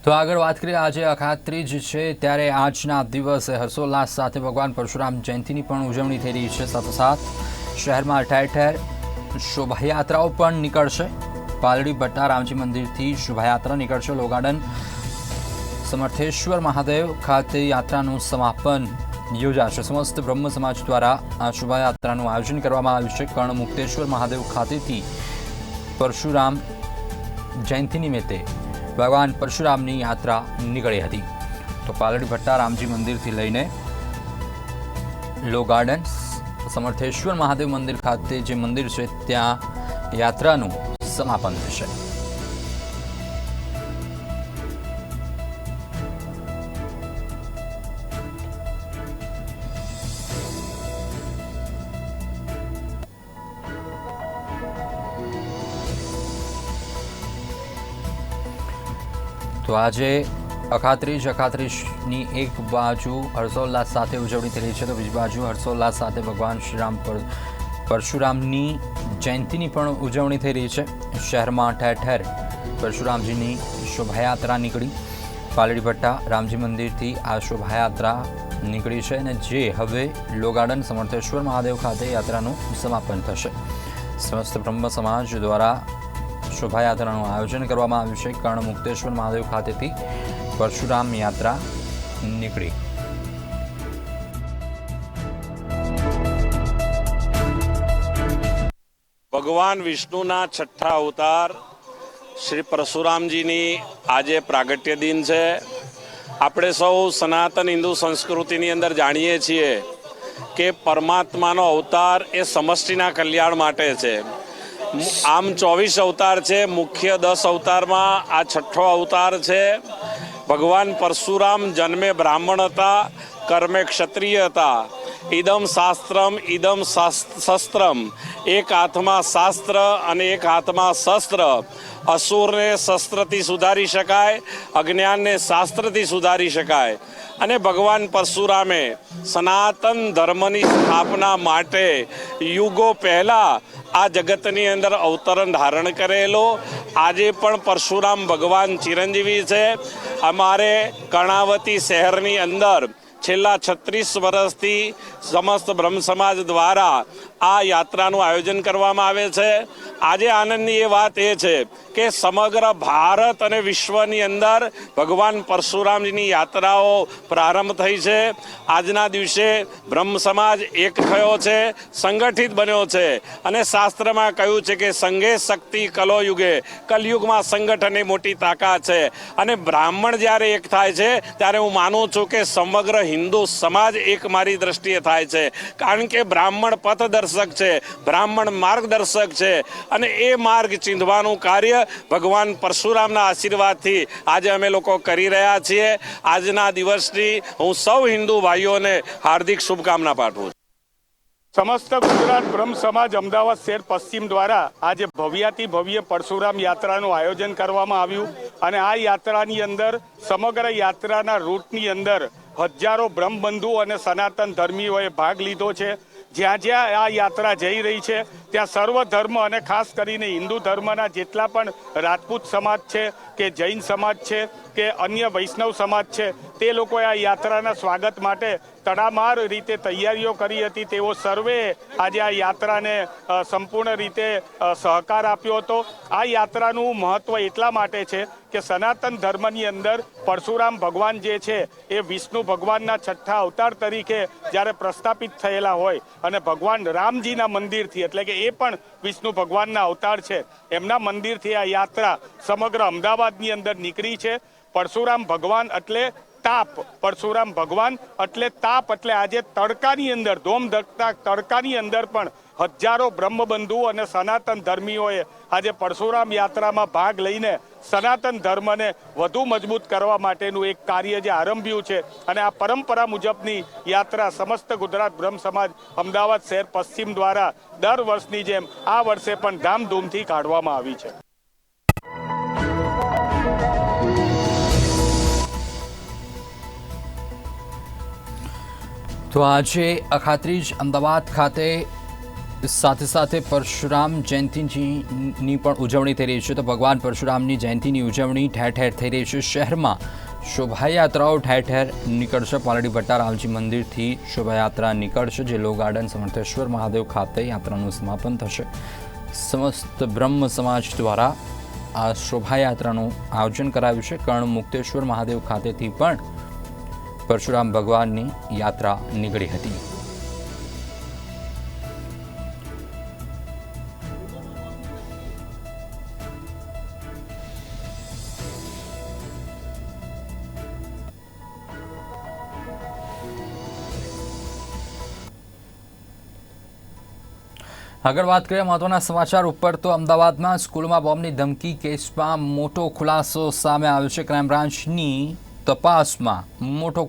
તો આગળ વાત કરીએ, આજે અખાત્રીજ છે ત્યારે આજના દિવસે હર્ષોલ્લાસ સાથે ભગવાન પરશુરામ જયંતિની પણ ઉજવણી થઈ રહી છે। સાથોસાથ શહેરમાં ઠેર ઠેર શોભાયાત્રાઓ પણ નીકળશે। પાલડી ભટ્ટા રામજી મંદિરથી શોભાયાત્રા નીકળશે। લો ગાર્ડન સમર્થેશ્વર મહાદેવ ખાતે યાત્રાનું સમાપન યોજાશે। સમસ્ત બ્રહ્મ સમાજ દ્વારા આ શોભાયાત્રાનું આયોજન કરવામાં આવ્યું છે। કર્ણમુક્તેશ્વર મહાદેવ ખાતેથી પરશુરામ જયંતિ નિમિત્તે ભગવાન પરશુરામની યાત્રા નીકળી હતી। તો પાલડી ભટ્ટા રામજી મંદિરથી લઈને લો ગાર્ડન સમર્થેશ્વર મહાદેવ મંદિર ખાતે જે મંદિર છે ત્યાં યાત્રાનું સમાપન થશે। તો આજે અખાત્રીજની એક બાજુ હર્ષોલ્લાસ સાથે ઉજવણી થઈ રહી છે, તો બીજી બાજુ હર્ષોલ્લાસ સાથે ભગવાન શ્રીરામ પરશુરામની જયંતિની પણ ઉજવણી થઈ રહી છે। શહેરમાં ઠેર ઠેર પરશુરામજીની શોભાયાત્રા નીકળી। પાલડી ભટ્ટા રામજી મંદિરથી આ શોભાયાત્રા નીકળી છે અને જે હવે લો ગાર્ડન સમર્થેશ્વર મહાદેવ ખાતે યાત્રાનું સમાપન થશે। સમસ્ત બ્રહ્મ સમાજ દ્વારા શોભાયાત્રાનું આયોજન કરવામાં આવ્યું છે। કર્ણમુક્તેશ્વર મહાદેવ ખાતેથી પરશુરામ યાત્રા નીકળી। ભગવાન વિષ્ણુના છઠ્ઠા અવતાર શ્રી પરશુરામજીની આજે પ્રાગટ્ય દિન છે। આપણે સૌ સનાતન હિન્દુ સંસ્કૃતિની અંદર જાણીએ છીએ કે પરમાત્માનો અવતાર એ સમષ્ટિના કલ્યાણ માટે છે। આમ 24 અવતાર છે, મુખ્ય 10 અવતારમાં આ છઠ્ઠો અવતાર છે। ભગવાન પરશુરામ જન્મે બ્રાહ્મણ હતા, કર્મે ક્ષત્રિય હતા। ઇદમ શાસ્ત્રમ ઇદમ શસ્ત્રમ, એક હાથમાં શાસ્ત્ર અને એક હાથમાં શસ્ત્ર। અસુરને શસ્ત્રથી સુધારી શકાય, અજ્ઞાનને શાસ્ત્રથી સુધારી શકાય। અને ભગવાન પરશુરામે સનાતન ધર્મની સ્થાપના માટે યુગો પહેલાં આ જગતની અંદર અવતરણ ધારણ કરેલો। આજે પણ પરશુરામ ભગવાન ચિરંજીવી છે। અમારે કર્ણાવતી શહેરની અંદર છેલ્લા 36 વર્ષથી સમસ્ત બ્રહ્મ સમાજ દ્વારા આ યાત્રાનું આયોજન કરવામાં આવે છે। આજે આનંદની એ વાત એ છે કે સમગ્ર ભારત અને વિશ્વની અંદર ભગવાન પરશુરામજીની યાત્રાઓ પ્રારંભ થઈ છે। આજના દિવસે બ્રહ્મ સમાજ એક થયો છે, સંગઠિત બન્યો છે અને શાસ્ત્રમાં કહ્યું છે કે સંઘે શક્તિ કલો યુગે, કલયુગમાં સંગઠન એ મોટી તાકાત છે। અને બ્રાહ્મણ જ્યારે એક થાય છે ત્યારે હું માનું છું કે સમગ્ર હિન્દુ સમાજ એક મારી દ્રષ્ટિએ થાય છે, કારણ કે બ્રાહ્મણ પથદર્શક છે, બ્રાહ્મણ માર્ગદર્શક છે અને એ માર્ગ ચીંધવાનું કાર્ય ભગવાન પરશુરામના આશીર્વાદથી આજે અમે લોકો કરી રહ્યા છીએ। આજના દિવસની હું સૌ હિન્દુ ભાઈઓને હાર્દિક શુભકામના પાઠવું છું। સમસ્ત ગુજરાત બ્રહ્મ સમાજ અમદાવાદ શહેર પશ્ચિમ દ્વારા આજે ભવ્યાતિ ભવ્ય પરશુરામ યાત્રાનું આયોજન કરવામાં આવ્યું અને આ યાત્રાની અંદર સમગ્ર યાત્રાના રૂટની અંદર હજારો બ્રહ્મબંધુ અને સનાતન ધર્મીઓએ ભાગ લીધો છે। જ્યાં જ્યાં આ યાત્રા જઈ રહી છે ત્યાં સર્વ ધર્મ અને ખાસ કરીને હિન્દુ ધર્મના જેટલા પણ રાજપૂત સમાજ છે કે જૈન સમાજ છે કે અન્ય વૈષ્ણવ સમાજ છે તે લોકોએ આ યાત્રાના સ્વાગત માટે તડામાર રીતે તૈયારીઓ કરી હતી। તેઓ સર્વે આજે આ યાત્રાને સંપૂર્ણ રીતે સહકાર આપ્યો હતો। આ યાત્રાનું મહત્ત્વ એટલા માટે છે કે સનાતન ધર્મની અંદર પરશુરામ ભગવાન જે છે એ વિષ્ણુ ભગવાનના છઠ્ઠા અવતાર તરીકે જ્યારે પ્રસ્થાપિત થયેલા હોય અને ભગવાન રામજીના મંદિરથી, એટલે કે એ પણ વિષ્ણુ ભગવાનના અવતાર છે, એમના મંદિરથી આ યાત્રા સમગ્ર અમદાવાદની અંદર નીકળી છે। પરશુરામ ભગવાન એટલે તાપ, પરશુરામ ભગવાન એટલે તાપ, એટલે આજે તડકાની અંદર ધોમ ધકતા તડકાની અંદર પણ હજારો બ્રહ્મબંધુ અને સનાતન ધર્મીઓએ આજે પરશુરામ યાત્રામાં ભાગ લઈને સનાતન ધર્મને વધુ મજબૂત કરવા માટેનું એક કાર્ય જે આરંભ્યું છે અને આ પરંપરા મુજબની યાત્રા સમસ્ત ગુજરાત બ્રહ્મ સમાજ અમદાવાદ શહેર પશ્ચિમ દ્વારા દર વર્ષની જેમ આ વર્ષે પણ ધામધૂમથી કાઢવામાં આવી છે। તો આજે અખાત્રીજ અમદાવાદ ખાતે સાથે સાથે પરશુરામ જયંતીની પણ ઉજવણી થઈ રહી છે. તો ભગવાન પરશુરામની જયંતીની ઉજવણી ઠેર ઠેર થઈ રહી છે. શહેરમાં શોભાયાત્રાઓ ઠેર ઠેર નીકળશે. પાલડી ભટ્ટા રામજી મંદિરથી શોભાયાત્રા નીકળશે, જે લો ગાર્ડન સમર્થેશ્વર મહાદેવ ખાતે યાત્રાનું સમાપન થશે. સમસ્ત બ્રહ્મ સમાજ દ્વારા આ શોભાયાત્રાનું આયોજન કરાયું છે. કર્ણ મુક્તેશ્વર મહાદેવ ખાતેથી પણ પરશુરામ ભગવાનની યાત્રા નીકળી હતી. આગળ વાત કરીએ મહત્વના સમાચાર ઉપર, તો અમદાવાદમાં સ્કૂલમાં બોમ્બની ધમકી કેસમાં મોટો ખુલાસો સામે આવ્યો છે. ક્રાઇમ બ્રાન્ચની તપાસમાં મોટો